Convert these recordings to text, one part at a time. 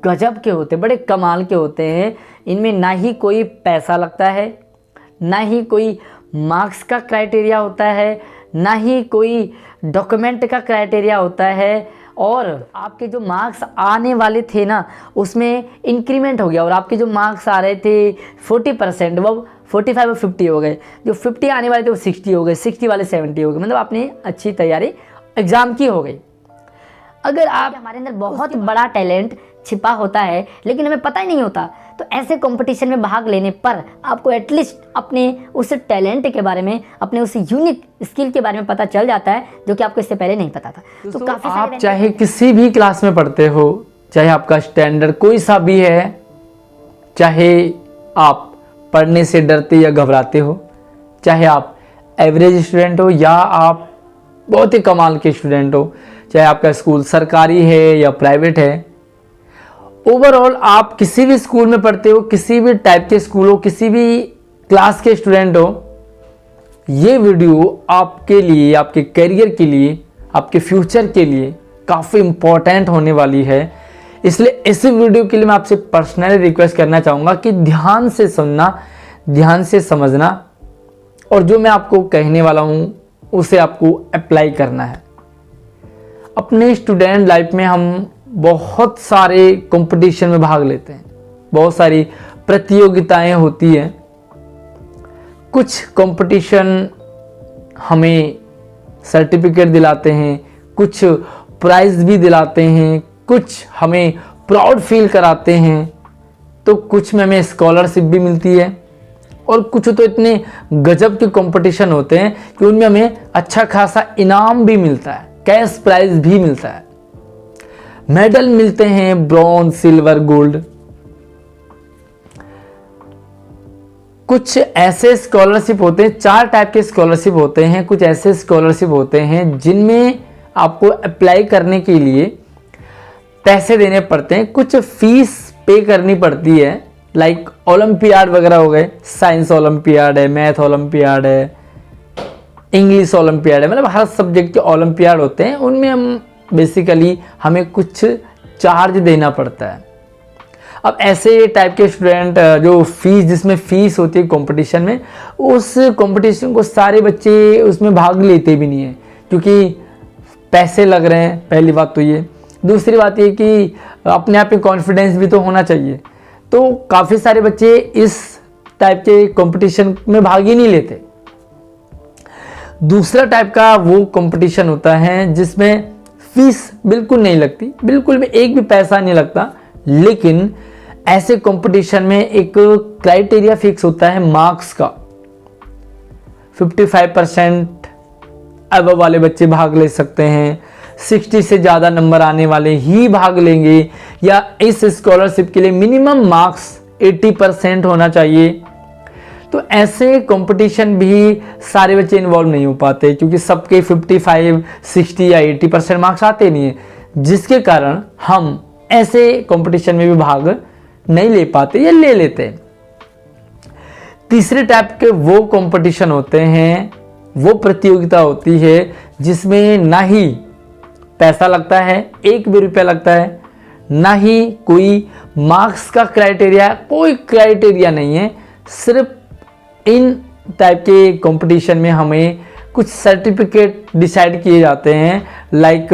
गजब के होते हैं, बड़े कमाल के होते हैं। इनमें ना ही कोई पैसा लगता है, ना ही कोई मार्क्स का क्राइटेरिया होता है, ना ही कोई डॉक्यूमेंट का क्राइटेरिया होता है, और आपके जो मार्क्स आने वाले थे ना उसमें इंक्रीमेंट हो गया और आपके जो मार्क्स आ रहे थे 40% वो 45 और 50 हो गए, जो 50 आने वाले थे वो 60 हो गए, 60 वाले 70 हो गए। मतलब आपने अच्छी तैयारी एग्ज़ाम की हो गई। अगर आप हमारे अंदर बहुत बड़ा टैलेंट छिपा होता है लेकिन हमें पता ही नहीं होता, तो ऐसे कंपटीशन में भाग लेने पर आपको एटलीस्ट अपने उस टैलेंट के बारे में, अपने उस यूनिक स्किल के बारे में पता चल जाता है जो कि आपको इससे पहले नहीं पता था। तो काफ़ी आप चाहे किसी भी क्लास में पढ़ते हो, चाहे आपका स्टैंडर्ड कोई सा भी है, चाहे आप पढ़ने से डरते या घबराते हो, चाहे आप एवरेज स्टूडेंट हो या आप बहुत ही कमाल के स्टूडेंट हो, चाहे आपका स्कूल सरकारी है या प्राइवेट है, ओवरऑल आप किसी भी स्कूल में पढ़ते हो, किसी भी टाइप के स्कूल हो, किसी भी क्लास के स्टूडेंट हो, ये वीडियो आपके लिए, आपके करियर के लिए, आपके फ्यूचर के लिए काफ़ी इम्पोर्टेंट होने वाली है। इसलिए इस वीडियो के लिए मैं आपसे पर्सनली रिक्वेस्ट करना चाहूँगा कि ध्यान से सुनना, ध्यान से समझना, और जो मैं आपको कहने वाला हूँ उसे आपको अप्लाई करना है। अपने स्टूडेंट लाइफ में हम बहुत सारे कंपटीशन में भाग लेते हैं, बहुत सारी प्रतियोगिताएं होती हैं। कुछ कंपटीशन हमें सर्टिफिकेट दिलाते हैं, कुछ प्राइज़ भी दिलाते हैं, कुछ हमें प्राउड फील कराते हैं, तो कुछ में हमें स्कॉलरशिप भी मिलती है, और कुछ तो इतने गजब के कंपटीशन होते हैं कि उनमें हमें अच्छा खासा इनाम भी मिलता है, कैश प्राइज भी मिलता है, मेडल मिलते हैं, ब्रॉन्ज, सिल्वर, गोल्ड। कुछ ऐसे स्कॉलरशिप होते हैं, 4 टाइप के स्कॉलरशिप होते हैं। कुछ ऐसे स्कॉलरशिप होते हैं जिनमें आपको अप्लाई करने के लिए पैसे देने पड़ते हैं, कुछ फीस पे करनी पड़ती है, लाइक ओलंपियाड वगैरह हो गए, साइंस ओलंपियाड है, मैथ ओलंपियाड है, इंग्लिश ओलंपियाड है, मतलब हर सब्जेक्ट के ओलंपियाड होते हैं। उनमें हम बेसिकली हमें कुछ चार्ज देना पड़ता है। अब ऐसे टाइप के स्टूडेंट जो फीस, जिसमें फीस होती है कंपटीशन में, उस कंपटीशन को सारे बच्चे उसमें भाग लेते भी नहीं है क्योंकि पैसे लग रहे हैं, पहली बात तो ये। दूसरी बात ये कि अपने आप में कॉन्फिडेंस भी तो होना चाहिए, तो काफ़ी सारे बच्चे इस टाइप के कंपटीशन में भाग ही नहीं लेते। दूसरा टाइप का वो कंपटीशन होता है जिसमें फीस बिल्कुल नहीं लगती, बिल्कुल भी एक भी पैसा नहीं लगता, लेकिन ऐसे कंपटीशन में एक क्राइटेरिया फिक्स होता है मार्क्स का। 55% अब वाले बच्चे भाग ले सकते हैं, 60 से ज़्यादा नंबर आने वाले ही भाग लेंगे, या इस स्कॉलरशिप के लिए मिनिमम मार्क्स 80% होना चाहिए। तो ऐसे कंपटीशन भी सारे बच्चे इन्वॉल्व नहीं हो पाते क्योंकि सबके 55, 60 या 80% मार्क्स आते नहीं है, जिसके कारण हम ऐसे कंपटीशन में भी भाग नहीं ले पाते या ले लेते हैं। तीसरे टाइप के वो कंपटीशन होते हैं, वो प्रतियोगिता होती है जिसमें ना ही पैसा लगता है, 1 भी रुपया लगता है, ना ही कोई मार्क्स का क्राइटेरिया, कोई क्राइटेरिया नहीं है। सिर्फ इन टाइप के कंपटीशन में हमें कुछ सर्टिफिकेट डिसाइड किए जाते हैं, लाइक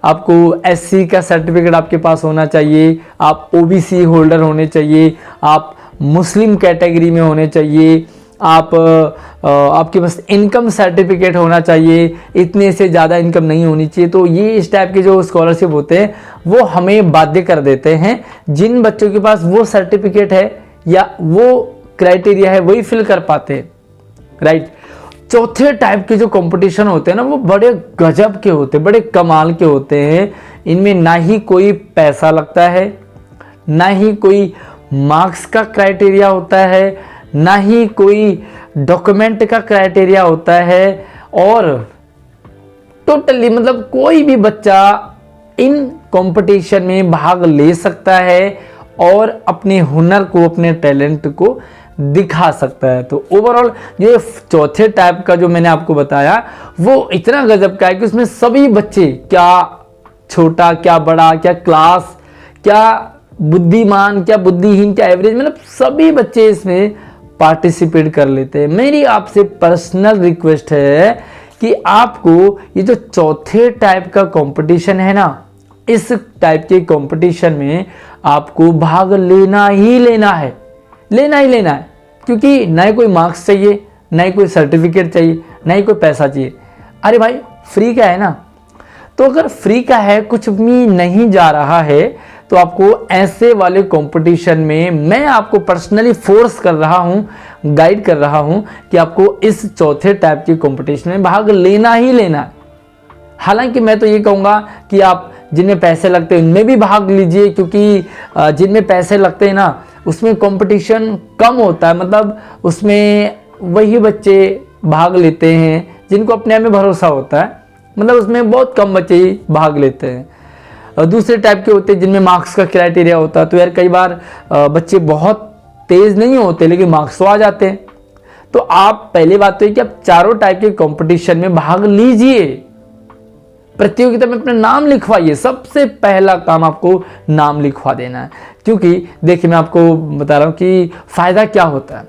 आपको एससी का सर्टिफिकेट आपके पास होना चाहिए, आप ओबीसी होल्डर होने चाहिए, आप मुस्लिम कैटेगरी में होने चाहिए, आपके पास इनकम सर्टिफिकेट होना चाहिए, इतने से ज़्यादा इनकम नहीं होनी चाहिए। तो ये इस टाइप के जो स्कॉलरशिप होते हैं वो हमें बाध्य कर देते हैं। जिन बच्चों के पास वो सर्टिफिकेट है या वो क्राइटेरिया है वही फिल कर पाते हैं, राइट। चौथे टाइप के जो कंपटीशन होते हैं ना, वो बड़े गजब के होते हैं, बड़े कमाल के होते हैं। इनमें ना ही कोई पैसा लगता है, ना ही कोई मार्क्स का क्राइटेरिया होता है, ना ही कोई डॉक्यूमेंट का क्राइटेरिया होता है, और टोटली मतलब कोई भी बच्चा इन कंपटीशन में भाग ले सकता है और अपने हुनर को, अपने टैलेंट को दिखा सकता है। तो ओवरऑल ये चौथे टाइप का जो मैंने आपको बताया वो इतना गजब का है कि उसमें सभी बच्चे, क्या छोटा क्या बड़ा, क्या क्लास, क्या बुद्धिमान क्या बुद्धिहीन क्या एवरेज, मतलब सभी बच्चे इसमें पार्टिसिपेट कर लेते हैं। मेरी आपसे पर्सनल रिक्वेस्ट है कि आपको ये जो चौथे टाइप का कंपटीशन है ना, इस टाइप के कंपटीशन में आपको भाग लेना ही लेना है, लेना ही लेना है, क्योंकि ना ही कोई मार्क्स चाहिए, ना ही कोई सर्टिफिकेट चाहिए, ना ही कोई पैसा चाहिए। अरे भाई फ्री का है ना, तो अगर फ्री का है, कुछ भी नहीं जा रहा है, तो आपको ऐसे वाले कंपटीशन में मैं आपको पर्सनली फोर्स कर रहा हूँ, गाइड कर रहा हूँ कि आपको इस चौथे टाइप के कंपटीशन में भाग लेना ही लेना है। हालांकि मैं तो ये कहूँगा कि आप जिनमें पैसे लगते हैं उनमें भी भाग लीजिए, क्योंकि जिनमें पैसे लगते हैं ना उसमें कंपटीशन कम होता है, मतलब उसमें वही बच्चे भाग लेते हैं जिनको अपने आप में भरोसा होता है, मतलब उसमें बहुत कम बच्चे ही भाग लेते हैं। और दूसरे टाइप के होते हैं जिनमें मार्क्स का क्राइटेरिया होता है, तो यार कई बार बच्चे बहुत तेज नहीं होते लेकिन मार्क्स तो आ जाते हैं। तो आप पहली बात तो है कि आप चारों टाइप के कंपटीशन में भाग लीजिए, प्रतियोगिता में अपना नाम लिखवाइए। सबसे पहला काम आपको नाम लिखवा देना है, क्योंकि देखिए मैं आपको बता रहा हूँ कि फायदा क्या होता है।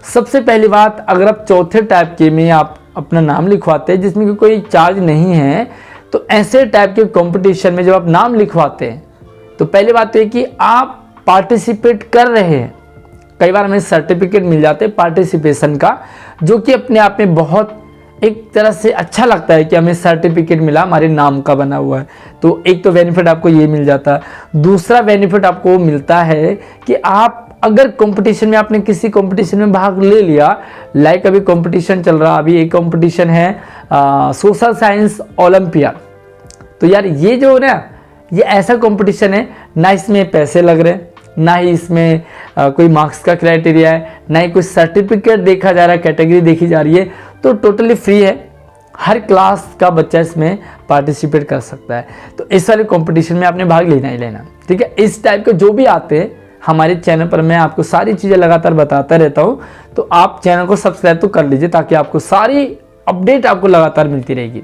सबसे पहली बात, अगर आप चौथे टाइप के में आप अपना नाम लिखवाते हैं जिसमें कोई चार्ज नहीं है, तो ऐसे टाइप के कंपटीशन में जब आप नाम लिखवाते हैं तो पहली बात तो है कि आप पार्टिसिपेट कर रहे हैं। कई बार हमें सर्टिफिकेट मिल जाते हैं पार्टिसिपेशन का, जो कि अपने आप में बहुत एक तरह से अच्छा लगता है कि हमें सर्टिफिकेट मिला, हमारे नाम का बना हुआ है। तो एक तो बेनिफिट आपको ये मिल जाता है। दूसरा बेनिफिट आपको मिलता है कि आप अगर कंपटीशन में, आपने किसी कंपटीशन में भाग ले लिया, लाइक अभी कंपटीशन चल रहा, अभी एक कंपटीशन है सोशल साइंस ओलंपियाड, तो यार ये जो ना ये ऐसा कंपटीशन है, ना इसमें पैसे लग रहे हैं, ना ही इसमें कोई मार्क्स का क्राइटेरिया है, ना ही कोई सर्टिफिकेट देखा जा रहा है, कैटेगरी देखी जा रही है, तो टोटली फ्री है। हर क्लास का बच्चा इसमें पार्टिसिपेट कर सकता है। तो इस वाले कंपटीशन में आपने भाग लेना ही लेना, ठीक है। इस टाइप के जो भी आते हैं हमारे चैनल पर, मैं आपको सारी चीज़ें लगातार बताता रहता हूँ, तो आप चैनल को सब्सक्राइब तो कर लीजिए ताकि आपको सारी अपडेट आपको लगातार मिलती रहेगी,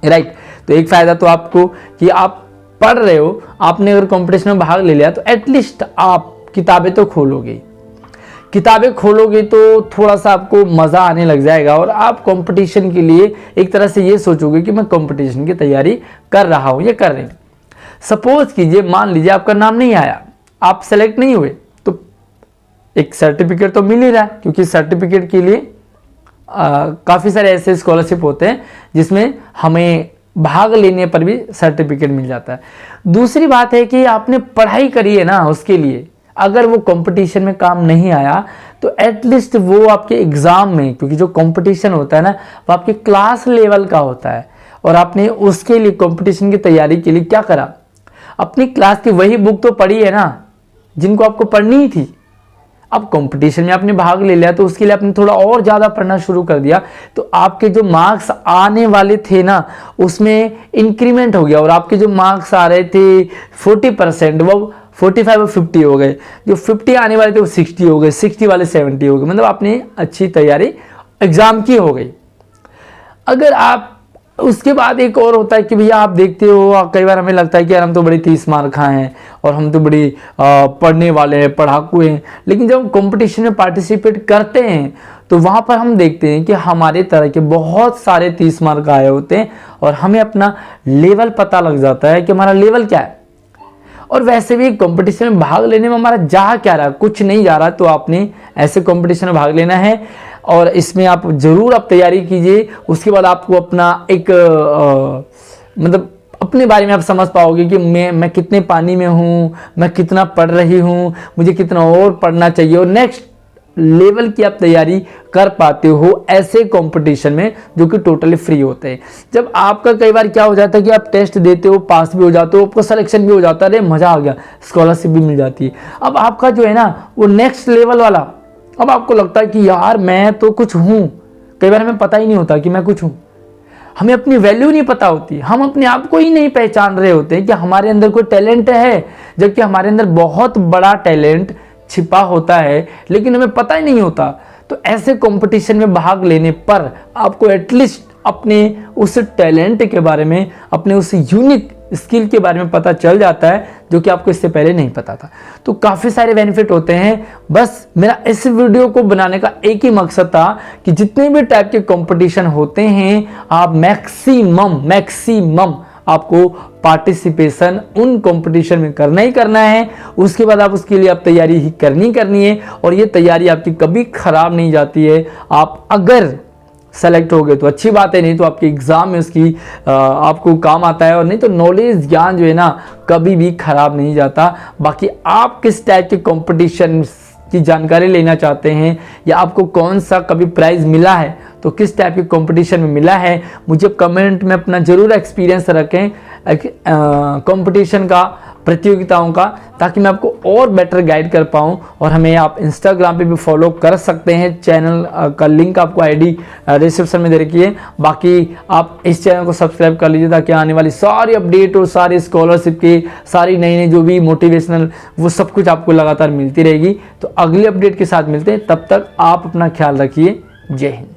राइट। तो एक फ़ायदा तो आपको कि आप पढ़ रहे हो, आपने अगर कंपटीशन में भाग ले लिया तो एटलीस्ट आप किताबें तो खोलोगे, किताबें खोलोगे तो थोड़ा सा आपको मज़ा आने लग जाएगा और आप कंपटीशन के लिए एक तरह से ये सोचोगे कि मैं कंपटीशन की तैयारी कर रहा हूँ या कर रही हूँ। सपोज कीजिए, मान लीजिए आपका नाम नहीं आया, आप सेलेक्ट नहीं हुए, तो एक सर्टिफिकेट तो मिल ही रहा है, क्योंकि सर्टिफिकेट के लिए काफ़ी सारे ऐसे स्कॉलरशिप होते हैं जिसमें हमें भाग लेने पर भी सर्टिफिकेट मिल जाता है। दूसरी बात है कि आपने पढ़ाई करी है ना, उसके लिए अगर वो कंपटीशन में काम नहीं आया तो एटलीस्ट वो आपके एग्ज़ाम में, क्योंकि जो कंपटीशन होता है ना वो आपके क्लास लेवल का होता है, और आपने उसके लिए कंपटीशन की तैयारी के लिए क्या करा, अपनी क्लास की वही बुक तो पढ़ी है ना जिनको आपको पढ़नी ही थी। अब कंपटीशन में आपने भाग ले लिया तो उसके लिए आपने थोड़ा और ज़्यादा पढ़ना शुरू कर दिया, तो आपके जो मार्क्स आने वाले थे ना उसमें इंक्रीमेंट हो गया, और आपके जो मार्क्स आ रहे थे 40%, वो 45 और 50 हो गए, जो 50 आने वाले थे वो 60 हो गए, 60 वाले 70 हो गए, मतलब आपने अच्छी तैयारी एग्ज़ाम की हो गई। अगर आप उसके बाद एक और होता है कि भैया आप देखते हो, कई बार हमें लगता है कि यार हम तो बड़ी 30 मार खाए हैं और हम तो बड़ी पढ़ने वाले हैं, पढ़ाकू हैं, लेकिन जब हम कंपटीशन में पार्टिसिपेट करते हैं तो वहाँ पर हम देखते हैं कि हमारे तरह के बहुत सारे 30 मार्क आए होते हैं और हमें अपना लेवल पता लग जाता है कि हमारा लेवल क्या है। और वैसे भी कंपटीशन में भाग लेने में हमारा जा क्या रहा है, कुछ नहीं जा रहा, तो आपने ऐसे कंपटीशन में भाग लेना है और इसमें आप ज़रूर आप तैयारी कीजिए। उसके बाद आपको अपना एक मतलब अपने बारे में आप समझ पाओगे कि मैं कितने पानी में हूँ, मैं कितना पढ़ रही हूँ, मुझे कितना और पढ़ना चाहिए, और नेक्स्ट लेवल की आप तैयारी कर पाते हो ऐसे कंपटीशन में जो कि टोटली फ्री होते हैं। जब आपका कई बार क्या हो जाता है कि आप टेस्ट देते हो, पास भी हो जाते हो, आपको सिलेक्शन भी हो जाता है, अरे मज़ा आ गया, स्कॉलरशिप भी मिल जाती है। अब आपका जो है ना वो नेक्स्ट लेवल वाला, अब आपको लगता है कि यार मैं तो कुछ हूँ। कई बार हमें पता ही नहीं होता कि मैं कुछ हूँ, हमें अपनी वैल्यू नहीं पता होती, हम अपने आप को ही नहीं पहचान रहे होते कि हमारे अंदर कोई टैलेंट है, जबकि हमारे अंदर बहुत बड़ा टैलेंट छिपा होता है लेकिन हमें पता ही नहीं होता। तो ऐसे कंपटीशन में भाग लेने पर आपको एटलीस्ट अपने उस टैलेंट के बारे में, अपने उस यूनिक स्किल के बारे में पता चल जाता है जो कि आपको इससे पहले नहीं पता था। तो काफ़ी सारे बेनिफिट होते हैं। बस मेरा इस वीडियो को बनाने का एक ही मकसद था कि जितने भी टाइप के कंपटीशन होते हैं आप मैक्सिमम आपको पार्टिसिपेशन उन कंपटीशन में करना ही करना है। उसके बाद आप उसके लिए आप तैयारी ही करनी है और ये तैयारी आपकी कभी खराब नहीं जाती है। आप अगर सेलेक्ट हो गए तो अच्छी बात है, नहीं तो आपके एग्जाम में उसकी आपको काम आता है, और नहीं तो नॉलेज ज्ञान जो है ना कभी भी खराब नहीं जाता। बाकी आप किस टाइप के कंपटीशन की जानकारी लेना चाहते हैं या आपको कौन सा कभी प्राइज मिला है तो किस टाइप के कंपटीशन में मिला है, मुझे कमेंट में अपना ज़रूर एक्सपीरियंस रखें कंपटीशन का, प्रतियोगिताओं का, ताकि मैं आपको और बेटर गाइड कर पाऊँ। और हमें आप इंस्टाग्राम पे भी फॉलो कर सकते हैं, चैनल का लिंक आपको आईडी डिस्क्रिप्शन में दे रखी है। बाकी आप इस चैनल को सब्सक्राइब कर लीजिए ताकि आने वाली सारी अपडेट और सारी स्कॉलरशिप की सारी नई जो भी मोटिवेशनल वो सब कुछ आपको लगातार मिलती रहेगी। तो अगली अपडेट के साथ मिलते हैं, तब तक आप अपना ख्याल रखिए। जय हिंद।